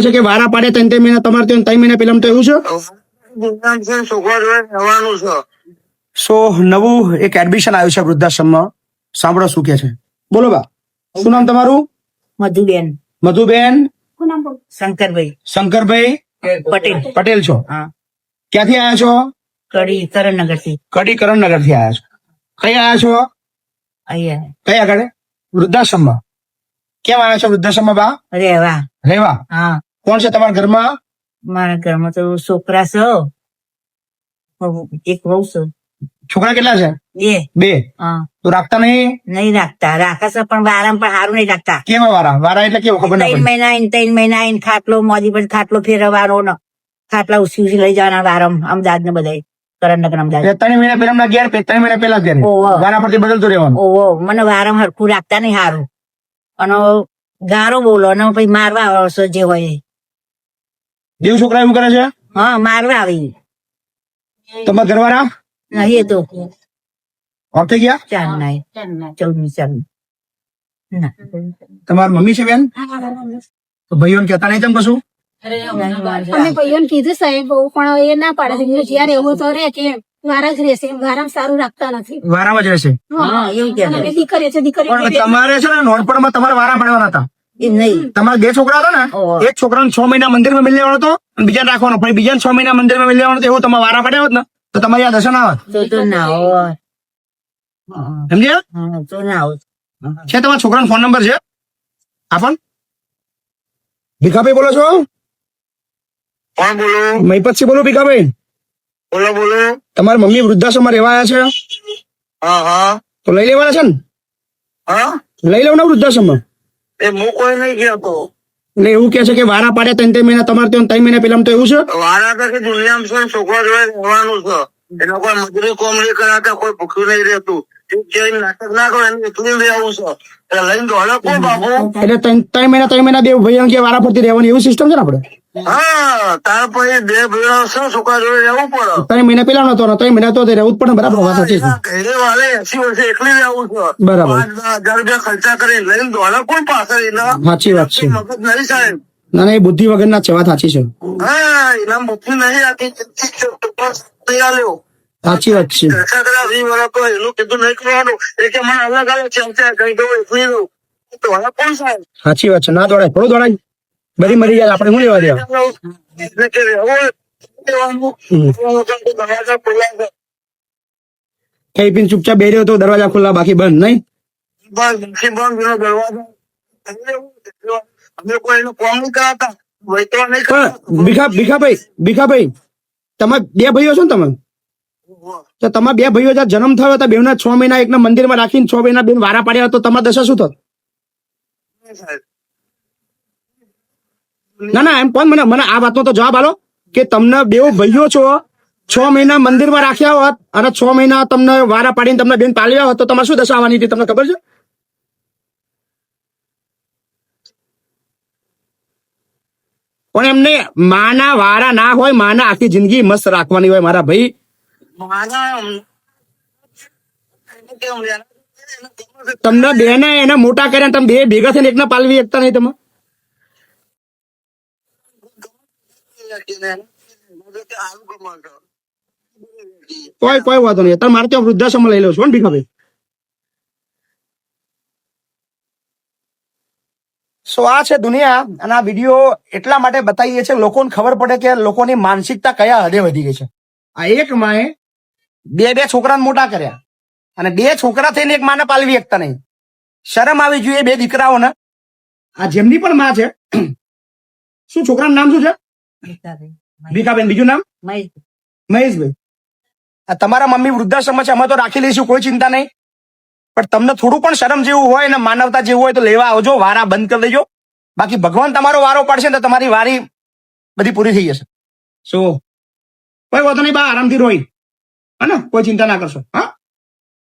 કે છે કે વારા પાડે 3 મહિના તમારે ત્યાં 3 મહિના પેલા તો એવું છે. સો નવું એક એડમિશન આવ્યું છે વૃદ્ધાશ્રમમાં, સાંભળો શું કે છે. બોલો બા, શું નામ તમારું? મધુબેન. મધુબેન. શંકરભાઈ. શંકરભાઈ પટેલ. પટેલ છો? હા. ક્યાંથી આવ્યા છો? કડી કરણનગર થી. કડી કરણનગર થી આવ્યા છો. કઈ આવ્યા છો? અહીંયા કઈ આગળ? વૃદ્ધાશ્રમમાં. કેમ આવ્યા છો વૃદ્ધાશ્રમમાં બા? રેવા. રહેવા. હા. કોણ છે તમારા ઘરમાં? મારા ઘરમાં તો છોકરા છે, એક વહુ છે. છોકરા કેટલા છે? 2. 2. હા. તો રાખતા નહીં? નહીં રાખતા, રાખે છે પણ વારામ પણ સારું નહીં રાખતા. કેમ વારા? વારા એટલે કેવું ખબર ના 3 પડી. મહિના આઈને 3 મહિના આઈને ખાટલો મોદી પર ખાટલો ફેરવવાનો ને ખાટલા ઉસી લઈ જવાના વારમ અમદાવાદ ને બધા કરણનગર અમદાવાદ. 3 મહિના પહેલા ઘેર, 3 મહિના પહેલા ઘેર. ઓહો. વારા પરથી બદલતું રહેવાનું. ઓહો, મને વારમ હરખું રાખતા નહીં સારું, અને ગારો બોલો અને પછી મારવા આવશે જે હોય એ. દેવ છોકરા એવું કરે છે? હા, મારવા આવી. તમારા ઘરવાળા નહીં એ તો ઓફ થઈ ગયા? 4 ના 14 ના. તમારી મમ્મી છે બેન? તો ભાઈઓને કહેતા નહીં તમે કશું? અમે ભાઈઓને કીધું સાહેબ બહુ, પણ એ ના પાડે છે. જયારે એવું તો રે કે વારા જ રહેશે, વારામાં સારું રાખતા નથી. વારામાં જ રહેશે. હા, એવું કે અને દીકરી છે, દીકરી પણ તમારે છે ને નોનપણમાં તમારે વારા પાડવાના હતા. એમ નહીં. તમારા 2 છોકરા હતા ને, ઓહો. એક છોકરાને 6 મહિના મંદિરમાં મિલી લેવાનો હતો અને બીજાને રાખવાનો, પણ બીજાને 6 મહિના મંદિરમાં મિલી લેવાનો હતો. એવું તમે વારા પાડ્યા હોત ને તો તમારી આ દશા ના આવત. તો ના હોય. સમજ્યા? હા, તો ના હોય. છે તમારા છોકરાનો ફોન નંબર છે? આપણ ભીખાભાઈ બોલો છો? કોણ બોલો? મહીપતસિંહ બોલો. ભીખાભાઈ, બોલો બોલો. તમારી મમ્મી વૃદ્ધાશ્રમમાં રહેવા આવ્યા છે, હા હા તો લઈ લેવાના છે ને? હા. લઈ લેવાના વૃદ્ધાશ્રમમાં. એ હું કોઈ નહીં કહેતો. એટલે એવું કે છે કે વારા પાડે 3 મહિના તમારે ત્યાં 3 મહિના પેલા તો એવું છે. વારા તો કે દુનિયામાં છે ને છોકરા જોડે રહેવાનું છે. એટલે કોઈ મજૂરી કોમ નહીં કરાતા, કોઈ ભૂખ્યું નહીં રહેતું. જે નાટક ના કરો એને એકલી રહેવું છે. એટલે લઈને દોડે કોણ બાપુ? એટલે 3 મહિના બે ભાઈઓ કે વારા ફરતી રહેવાની એવું સિસ્ટમ છે ને આપણે? હા, તાર પછી 2 ભાઈઓ છે, છોકરા જોડે રહેવું પડે. 3 મહિના પેલા નતો ને 3 મહિના તો રહેવું જ પડે. બરાબર, વાત સાચી છે. ઘરે વાલે 80 વર્ષે એકલી રહેવું છે. બરાબર. 5,000 રૂપિયા ખર્ચા કરી લઈને દોડે કોણ પાછળ એના? સાચી વાત છે. મગજ નહીં સાહેબ. ના ના, એ બુદ્ધિ વગરના છે, વાત સાચી છે. હા, એના મુઠ્ઠી નહીં આખી તૈયાર લ્યો. સાચી વાત છે. રક્ષા કર્યા 20 વર્ષ તો એનું કીધું નહીં કરવાનું. એ કે મને અલગ અલગ છે કઈ દઉં એકલી દઉં તો હવે કોણ સાહેબ? સાચી વાત છે. ના દોડાય, થોડું દોડાય. બધી મરી જાય, આપણે શું લેવા દેવા? એટલે કે રહેવું રહેવાનું. દરવાજા ખુલ્લા છે. ખાઈ પીને ચૂપચાપ બેહી રહ્યો તો દરવાજા ખુલ્લા, બાકી બંધ નહીં. બસ બંધ એનો દરવાજો. અમે કોઈ એનું કોમ નહીં કરાતા, વૈતવા નહીં પણ કરતા. ભીખાભાઈ, તમે 2 ભાઈઓ છો ને તમે? તો તમારા 2 ભાઈઓ જયારે જન્મ થયો હતા, બેવના 6 મહિના એકના મંદિરમાં રાખીને 6 મહિના બેન વારા પાડ્યા, તો તમારી દશા શું થત? ના ના, એમ પણ મને આ વાતનો તો જવાબ આલો કે તમને 2 ભાઈઓ છો, 6 મહિના મંદિરમાં રાખ્યા હોત અને 6 મહિના તમને વારા પાડીને તમને બેન પાલ્યા હોત તો તમારે શું દશા આવવાની હતી, તમને ખબર છે? પણ એમને માના વારા ના હોય, માના આખી જિંદગી મસ્ત રાખવાની હોય મારા ભાઈ. તમને 2 ને એને મોટા કર્યા, તમે 2 ભેગા થઈને એકને પાલવી શકતા નહીં તમે? કોઈ વાંધો નહીં. તમે મારે ત્યાં વૃદ્ધાશ્રમમાં લઈ લો છો ને ભીખાભાઈ? સો આ છે દુનિયા. અને આ વિડીયો એટલા માટે બતાવીએ છીએ લોકોને ખબર પડે કે લોકોની માનસિકતા કયા હદે વધી ગઈ છે. આ એક માએ 2 છોકરાને મોટા કર્યા અને 2 છોકરા થઈને એક માને પાલવી શકતા નહીં. શરમ આવી જોઈએ 2 દીકરાઓને. આ જેમની પણ માં છે, શું છોકરાનું નામ શું છે? ભીખાબેન. બીજું નામ? મહેશભાઈ. આ તમારા મમ્મી વૃદ્ધાશ્રમમાં છે, અમે તો રાખી લઈશું, કોઈ ચિંતા નહીં. પણ તમને થોડું પણ શરમ જેવું હોય ને માનવતા જેવું હોય તો લેવા આવજો, વારા બંધ કરી દેજો. બાકી ભગવાન તમારો વારો પડશે ને તો તમારી વારી બધી પૂરી થઈ જશે. શું કોઈ વાંધો નહીં બા, આરામથી રોઈ, હા ને, કોઈ ચિંતા ના કરશો. હા.